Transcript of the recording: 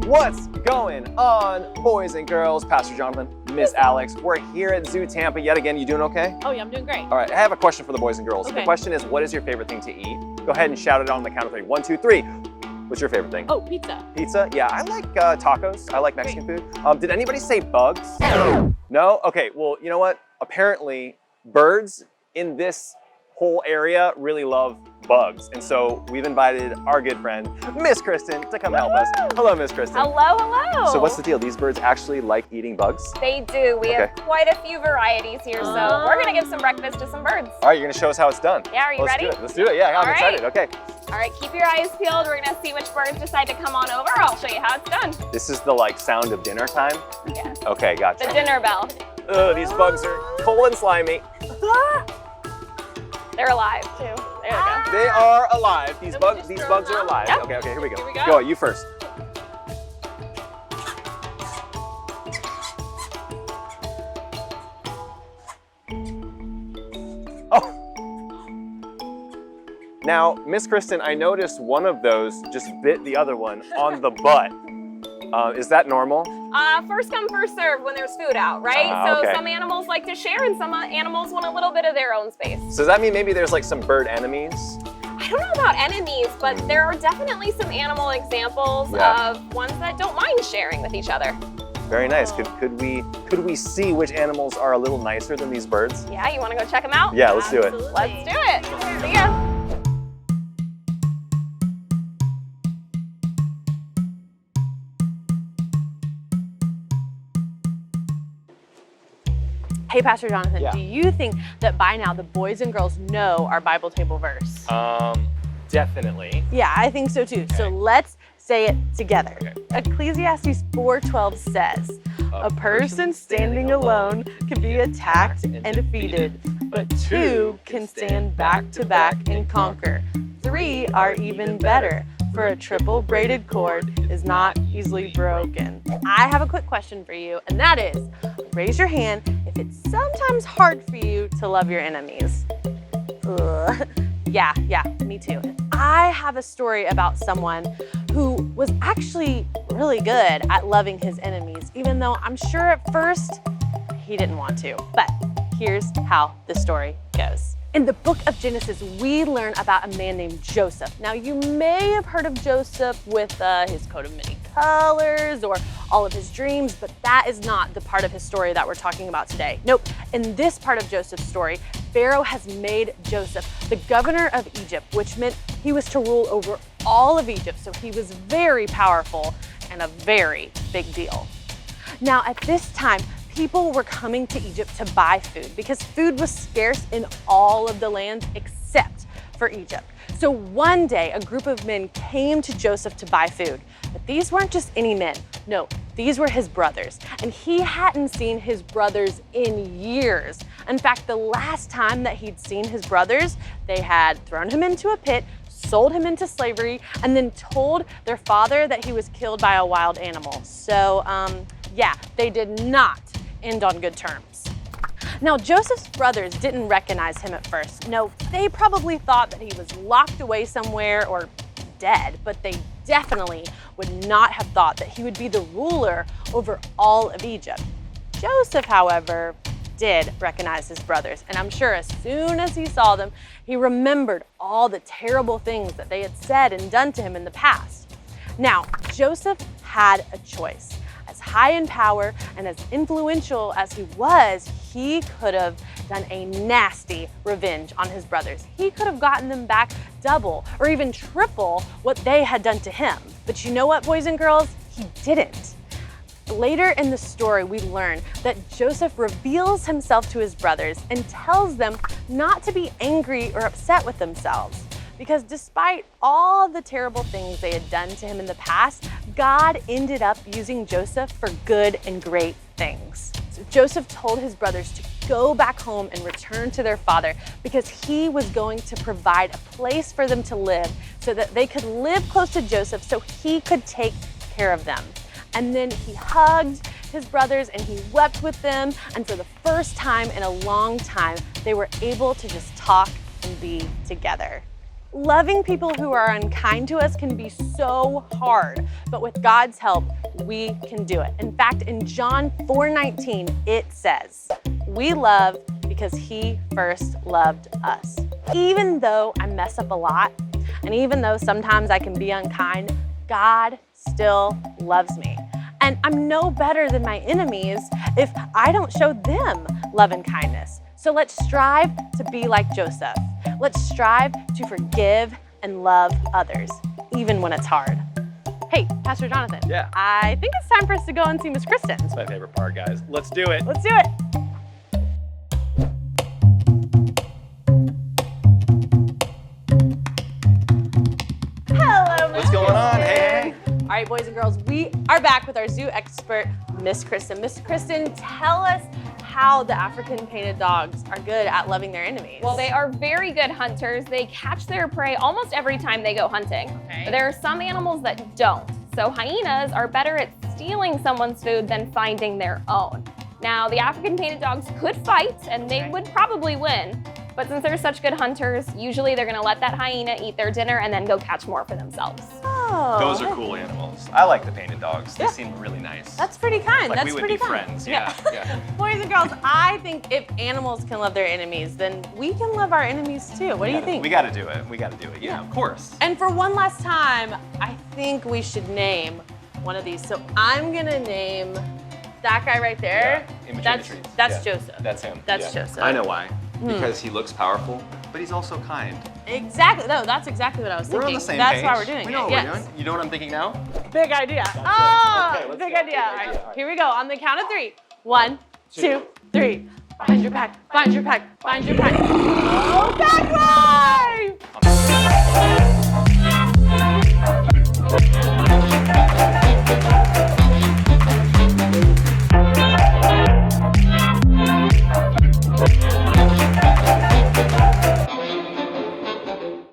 What's going on, boys and girls? Pastor Jonathan, Miss Alex. We're here at Zoo Tampa yet again. You doing okay? Oh yeah, I'm doing great. All right, I have a question for the boys and girls. Okay. The question is, what is your favorite thing to eat? Go ahead and shout it out on the count of three. 1, 2, 3. What's your favorite thing? Oh, pizza. Pizza? Yeah, I like tacos. I like Mexican food. Did anybody say bugs? No? Okay, well, you know what? Apparently, birds in this whole area really love bugs. And so we've invited our good friend, Miss Kristin, to come help us. Hello, Miss Kristin. Hello, hello. So what's the deal? These birds actually like eating bugs? They do. We have quite a few varieties here, so we're gonna give some breakfast to some birds. All right, you're gonna show us how it's done. Yeah, are you ready? Let's do it. Yeah, I'm excited. Okay. All right, keep your eyes peeled. We're gonna see which birds decide to come on over. I'll show you how it's done. This is the sound of dinner time? Yes. Okay, gotcha. The dinner bell. Ugh, these bugs are full and slimy. They're alive too. There we go. They are alive. These bugs are alive. Yep. Okay, here we go. Here we go. Go, you first. Oh. Now, Miss Kristin, I noticed one of those just bit the other one on the butt. Is that normal? First come, first served when there's food out, right? Okay. So some animals like to share and some animals want a little bit of their own space. So does that mean maybe there's some bird enemies? I don't know about enemies, but there are definitely some animal examples of ones that don't mind sharing with each other. Very nice. Could we see which animals are a little nicer than these birds? Yeah, you want to go check them out? Yeah, let's do it. Let's do it. See ya. Hey, Pastor Jonathan, Yeah. do you think that by now the boys and girls know our Bible table verse? Definitely. Yeah, I think so too. So let's say it together. Okay. Ecclesiastes 4:12 says, a person standing alone can be attacked and defeated, but two can stand back to back and conquer. 3 are even better, for a triple braided cord is not easily broken. I have a quick question for you, and that is, raise your hand if it's sometimes hard for you to love your enemies. Ugh. Yeah, me too. I have a story about someone who was actually really good at loving his enemies, even though I'm sure at first he didn't want to. But here's how the story goes. In the book of Genesis, we learn about a man named Joseph. Now, you may have heard of Joseph with his coat of many colors or all of his dreams, but that is not the part of his story that we're talking about today. Nope, in this part of Joseph's story, Pharaoh has made Joseph the governor of Egypt, which meant he was to rule over all of Egypt. So he was very powerful and a very big deal. Now, at this time, people were coming to Egypt to buy food because food was scarce in all of the land except for Egypt. So one day, a group of men came to Joseph to buy food. But these weren't just any men. No, these were his brothers. And he hadn't seen his brothers in years. In fact, the last time that he'd seen his brothers, they had thrown him into a pit, sold him into slavery, and then told their father that he was killed by a wild animal. So, yeah, they did not end on good terms. Now, Joseph's brothers didn't recognize him at first. No, they probably thought that he was locked away somewhere or dead, but they definitely would not have thought that he would be the ruler over all of Egypt. Joseph, however, did recognize his brothers, and I'm sure as soon as he saw them, he remembered all the terrible things that they had said and done to him in the past. Now, Joseph had a choice. As high in power and as influential as he was, he could have done a nasty revenge on his brothers. He could have gotten them back double or even triple what they had done to him. But you know what, boys and girls? He didn't. Later in the story, we learn that Joseph reveals himself to his brothers and tells them not to be angry or upset with themselves. Because despite all the terrible things they had done to him in the past, God ended up using Joseph for good and great things. So Joseph told his brothers to go back home and return to their father because he was going to provide a place for them to live so that they could live close to Joseph so he could take care of them. And then he hugged his brothers and he wept with them. And for the first time in a long time, they were able to just talk and be together. Loving people who are unkind to us can be so hard, but with God's help, we can do it. In fact, in John 4:19, it says, "We love because he first loved us." Even though I mess up a lot, and even though sometimes I can be unkind, God still loves me. And I'm no better than my enemies if I don't show them love and kindness. So let's strive to be like Joseph. Let's strive to forgive and love others, even when it's hard. Hey, Pastor Jonathan. Yeah. I think it's time for us to go and see Miss Kristin. That's my favorite part, guys. Let's do it. Let's do it. Hello, Miss What's going on? Kristin. Hey. All right, boys and girls, we are back with our zoo expert, Miss Kristin. Miss Kristin, tell us how the African painted dogs are good at loving their enemies. Well, they are very good hunters. They catch their prey almost every time they go hunting. Okay. But there are some animals that don't. So hyenas are better at stealing someone's food than finding their own. Now, the African painted dogs could fight and they would probably win. But since they're such good hunters, usually they're gonna let that hyena eat their dinner and then go catch more for themselves. Oh, Those are cool animals. I like the painted dogs. They Yeah. seem really nice. That's pretty kind. Like That's we would pretty be kind. friends. Yeah. Boys and girls, I think if animals can love their enemies, then we can love our enemies too. What do you think? We gotta do it. We gotta do it. Yeah, of course. And for one last time, I think we should name one of these. So I'm gonna name that guy right there. Yeah, in between that's the trees. that's Yeah. Joseph. That's him. That's Joseph. I know why. Because he looks powerful, but he's also kind. Exactly. No, that's exactly what I was thinking. We're on the same that's page. why we're doing We it. know what Yes. we're doing. You know what I'm thinking now? Big idea. Okay, let's Big go. idea. Big All idea. right, here we go. On the count of 3. 1, 2, 3. Find your pack. Find your pack. Find your pack. Oh, pack life!